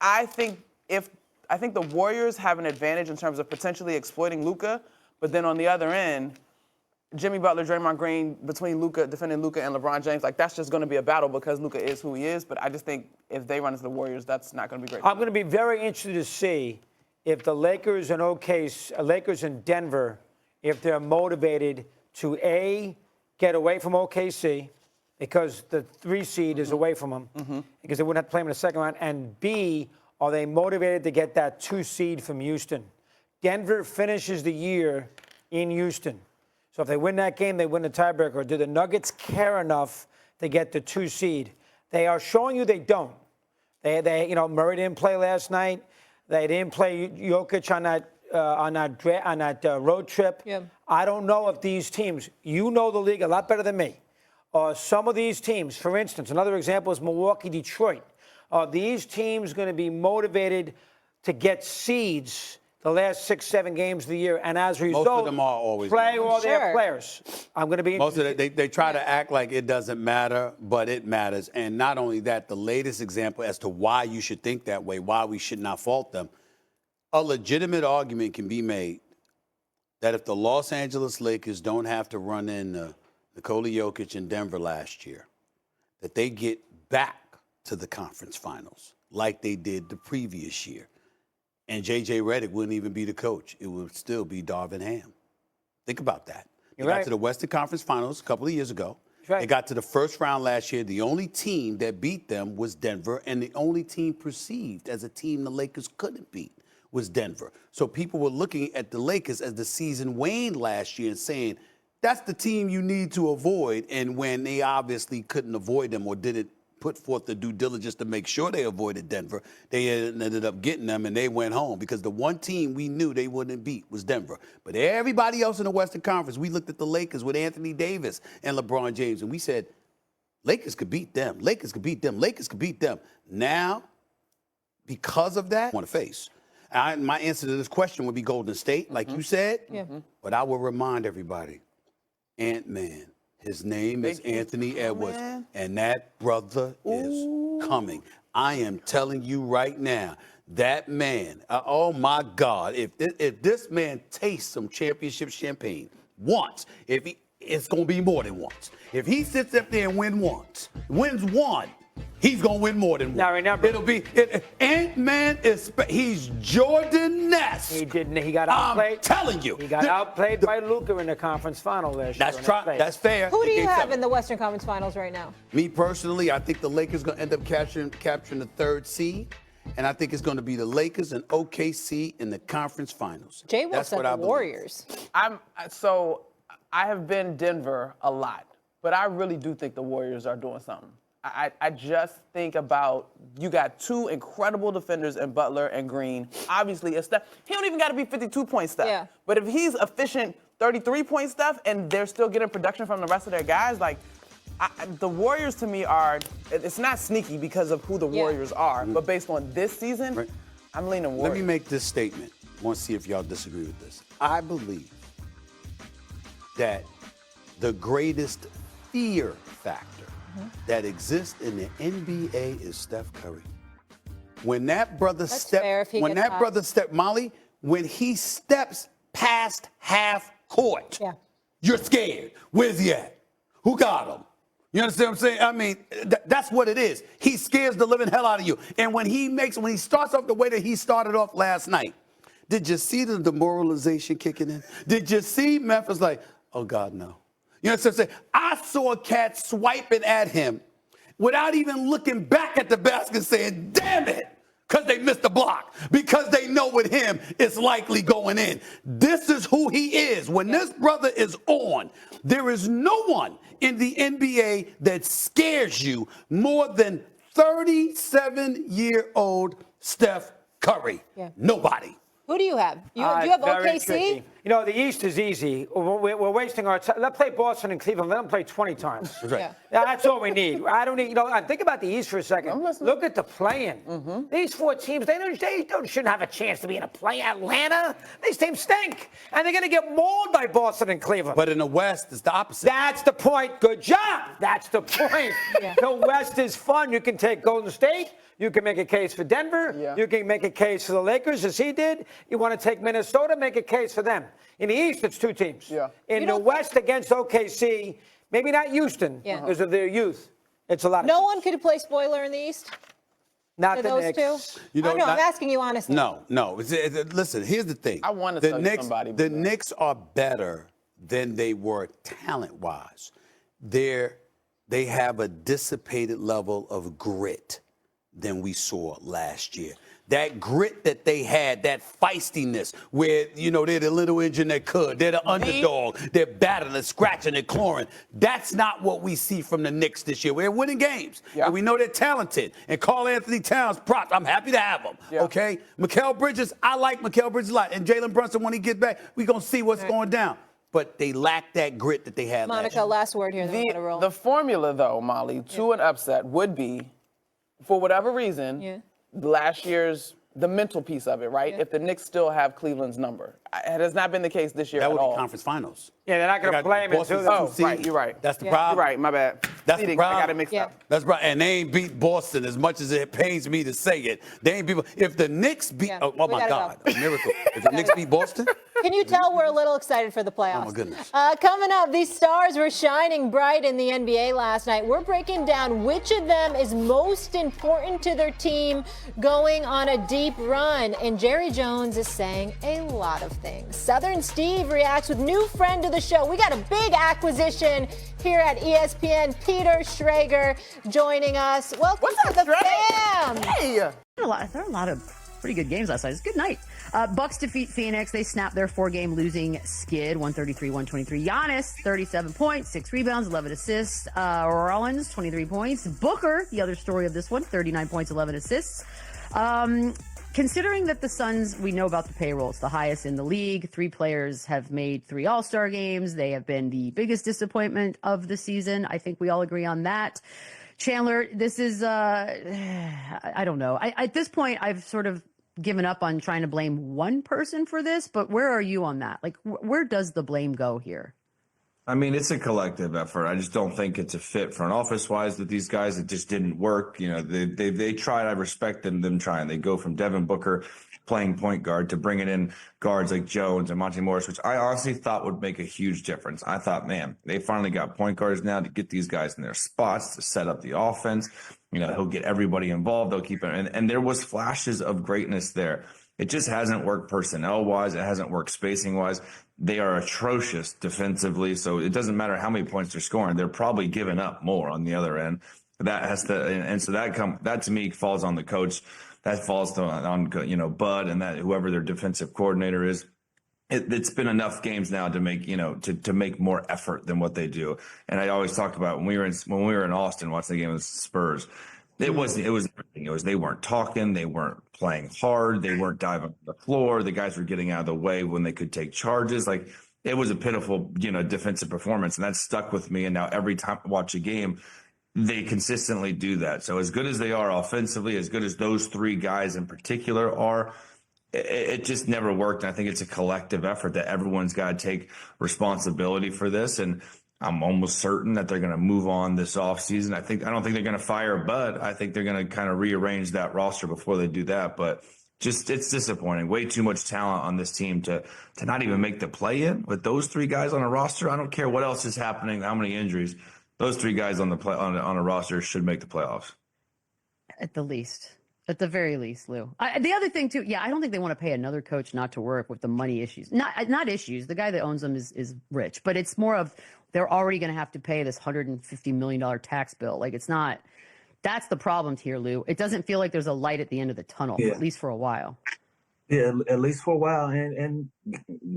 I think the Warriors have an advantage in terms of potentially exploiting Luka, but then on the other end, Jimmy Butler, Draymond Green, between defending Luka and LeBron James, like that's just going to be a battle because Luka is who he is. But I just think if they run into the Warriors, that's not going to be great. I'm going to be very interested to see if the Lakers and Denver, if they're motivated to get away from OKC because the 3 seed is away from them because they wouldn't have to play them in the second round, and B, are they motivated to get that 2 seed from Houston? Denver finishes the year in Houston. So if they win that game, they win the tiebreaker. Do the Nuggets care enough to get the 2 seed? They are showing you they don't. Murray didn't play last night. They didn't play Jokic on that road trip. Yeah. I don't know if these teams, you know the league a lot better than me. Some of these teams, for instance, another example is Milwaukee, Detroit. Are these teams going to be motivated to get seeds the last 6-7 games of the year, and as a result, most of them are always play all their players? I'm going to be most of it. They try to act like it doesn't matter, but it matters. And not only that, the latest example as to why you should think that way, why we should not fault them, a legitimate argument can be made that if the Los Angeles Lakers don't have to run in Nikola Jokic in Denver last year, that they get back to the conference finals like they did the previous year. And J.J. Redick wouldn't even be the coach. It would still be Darvin Ham. Think about that. They got to the Western Conference Finals a couple of years ago. Right. They got to the first round last year. The only team that beat them was Denver, and the only team perceived as a team the Lakers couldn't beat was Denver. So people were looking at the Lakers as the season waned last year and saying, that's the team you need to avoid. And when they obviously couldn't avoid them or didn't put forth the due diligence to make sure they avoided Denver, they ended up getting them and they went home because the one team we knew they wouldn't beat was Denver. But everybody else in the Western Conference, we looked at the Lakers with Anthony Davis and LeBron James, and we said, Lakers could beat them. Lakers could beat them. Lakers could beat them. Now, because of that, I want to face. My answer to this question would be Golden State, like you said. Yeah. But I will remind everybody, Ant-Man. His name is Anthony Edwards, and that brother is coming. I am telling you right now, that man, oh my God, if this man tastes some championship champagne once, it's going to be more than once. If he sits up there and wins one, he's going to win more than one. Now remember, Ant-Man he's Jordan-esque. He got outplayed. I'm telling you. He got outplayed by Luka in the conference final last year. That's fair. Who do you have in the Western Conference Finals right now? Me personally, I think the Lakers going to end up capturing the 3rd seed. And I think it's going to be the Lakers and OKC in the conference finals. Jay wants the Warriors. I have been Denver a lot, but I really do think the Warriors are doing something. I just think about, you got 2 incredible defenders in Butler and Green. Obviously, it's Steph. He don't even got to be 52-point Steph. Yeah. But if he's efficient 33-point Steph and they're still getting production from the rest of their guys, like, the Warriors to me it's not sneaky because of who the Warriors are, but based on this season, I'm leaning Warriors. Let me make this statement. I want to see if y'all disagree with this. I believe that the greatest fear factor that exists in the NBA is Steph Curry. When that brother Molly, when he steps past half court, you're scared. Where's he at? Who got him? You understand what I'm saying? I mean, that's what it is. He scares the living hell out of you. And when he starts off the way that he started off last night, did you see the demoralization kicking in? Did you see Memphis like, oh God, no. You know what I'm saying? I saw a cat swiping at him without even looking back at the basket saying, damn it, because they missed the block, because they know with him it's likely going in. This is who he is. When this brother is on, there is no one in the NBA that scares you more than 37-year-old Steph Curry. Yeah. Nobody. Who do you have? You have OKC? Tricky. You know, the East is easy. We're wasting our time. Let's play Boston and Cleveland. Let them play 20 times. That's right. That's all we need. I don't need, think about the East for a second. Look at the play-in. These 4 teams, they shouldn't have a chance to be in a play. Atlanta, these teams stink. And they're going to get mauled by Boston and Cleveland. But in the West, it's the opposite. That's the point. Good job. That's the point. The West is fun. You can take Golden State. You can make a case for Denver. Yeah. You can make a case for the Lakers, as he did. You want to take Minnesota, make a case for them. In the East, it's 2 teams. Yeah. In the West, against OKC, maybe not Houston because of their youth. It's a lot. No one could play spoiler in the East? Not To the those Knicks. two? You know, I'm asking you honestly. No. Listen, here's the thing. I wanna the tell you Knicks, somebody, The but- Knicks are better than they were talent-wise. They have a dissipated level of grit than we saw last year. That grit that they had, that feistiness, where, they're the little engine that could. They're the underdog. They're battling, scratching, and clawing. That's not what we see from the Knicks this year. We're winning games. Yeah. And we know they're talented. And Karl Anthony Towns, props. I'm happy to have him. Yeah. Okay? Mikal Bridges, I like Mikal Bridges a lot. And Jalen Brunson, when he gets back, we're going to see what's going down. But they lack that grit that they had last Monica, year. last word here. Then we're gonna roll. The formula, though, Molly, to an upset would be, for whatever reason, last year's the mental piece of it, right? Yeah. If the Knicks still have Cleveland's number. It has not been the case this year That at would all. be conference finals. Yeah, they're not going to play him until Oh, right, you're right. That's the Yeah. problem. You're right, my bad. That's the Seeding, problem. I got it mixed Yeah. up. That's right. And they ain't beat Boston as much as it pains me to say it. They ain't beat. If the Knicks beat, Yeah, oh we my gotta God, go. a miracle. If the Knicks beat Boston, Can you tell we're a little excited for the playoffs? Oh, my goodness. Coming up, these stars were shining bright in the NBA last night. We're breaking down which of them is most important to their team going on a deep run. And Jerry Jones is saying a lot of things. Southern Steve reacts with new friend of the show. We got a big acquisition here at ESPN. Peter Schrager joining us. Welcome What's to up, the Dre? fam. Hey! There are a lot of pretty good games last night. It's a good night. Bucks defeat Phoenix. They snapped their 4-game losing skid, 133-123. Giannis, 37 points, 6 rebounds, 11 assists. Rollins, 23 points. Booker, the other story of this one, 39 points, 11 assists. Considering that the Suns, we know about the payroll, it's the highest in the league. 3 players have made 3 All-Star games. They have been the biggest disappointment of the season. I think we all agree on that. Chandler, this is, I don't know. At this point, I've sort of given up on trying to blame one person for this, but where are you on that? Like, where does the blame go here? I mean, it's a collective effort. I just don't think it's a fit front office wise with these guys. It just didn't work. They tried. I respect them trying. They go from Devin Booker playing point guard to bringing in guards like Jones and Monte Morris, which I honestly thought would make a huge difference. I thought, man, they finally got point guards now to get these guys in their spots, to set up the offense. He'll get everybody involved. They'll keep it. And there was flashes of greatness there. It just hasn't worked personnel-wise. It hasn't worked spacing-wise. They are atrocious defensively, so it doesn't matter how many points they're scoring. They're probably giving up more on the other end. That has to, and so that to me falls on the coach. That falls on Bud and that whoever their defensive coordinator is. It's been enough games now to make to make more effort than what they do. And I always talk about when we were in Austin watching the game with the Spurs. It was everything. It was they weren't talking, they weren't playing hard, they weren't diving on the floor. The guys were getting out of the way when they could take charges. Like, it was a pitiful, defensive performance, and that stuck with me. And now every time I watch a game, they consistently do that. So as good as they are offensively, as good as those 3 guys in particular are, it just never worked. And I think it's a collective effort that everyone's got to take responsibility for this. And I'm almost certain that they're going to move on this offseason. I don't think they're going to fire Bud. I think they're going to kind of rearrange that roster before they do that. But just, it's disappointing. Way too much talent on this team to not even make the play-in with those 3 guys on a roster. I don't care what else is happening, how many injuries. Those 3 guys on a roster should make the playoffs. At the very least, Lou. The other thing too, I don't think they want to pay another coach not to work with the money issues. Not issues. The guy that owns them is rich, but it's more of they're already going to have to pay this $150 million tax bill. Like, it's not. That's the problem here, Lou. It doesn't feel like there's a light at the end of the tunnel, at least for a while. Yeah, at least for a while, and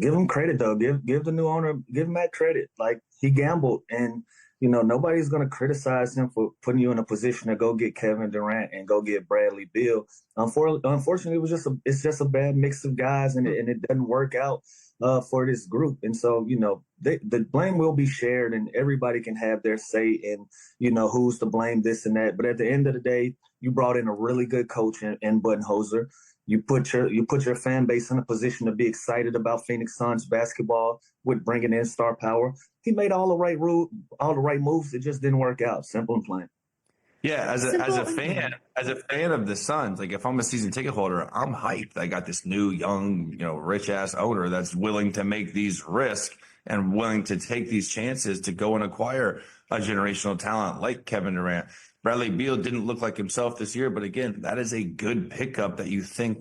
give him credit though. Give the new owner, give him that credit. Like, he gambled, and nobody's gonna criticize him for putting you in a position to go get Kevin Durant and go get Bradley Beal. Unfortunately, it's just a bad mix of guys, and it doesn't work out for this group. And so the blame will be shared, and everybody can have their say in who's to blame, this and that. But at the end of the day, you brought in a really good coach in Budenholzer. You put your fan base in a position to be excited about Phoenix Suns basketball with bringing in star power. He made all the right moves. It just didn't work out. Simple and plain. Yeah, as a Simple as a fan of the Suns, like if I'm a season ticket holder, I'm hyped. I got this new young, rich ass owner that's willing to make these risks and willing to take these chances to go and acquire a generational talent like Kevin Durant. Bradley Beal didn't look like himself this year, but again, that is a good pickup that you think,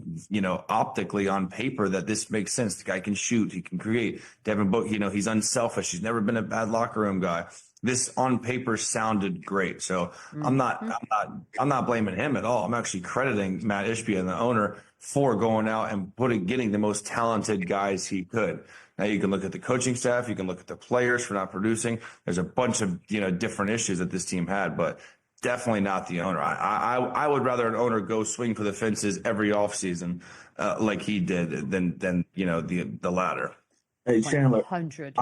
optically on paper that this makes sense. The guy can shoot, he can create. Devin Booker, he's unselfish. He's never been a bad locker room guy. This on paper sounded great. So I'm not blaming him at all. I'm actually crediting Matt Ishbia and the owner for going out and getting the most talented guys he could. Now you can look at the coaching staff, you can look at the players for not producing. There's a bunch of different issues that this team had, but definitely not the owner. I would rather an owner go swing for the fences every offseason like he did than the latter. Hey, Chandler, 100.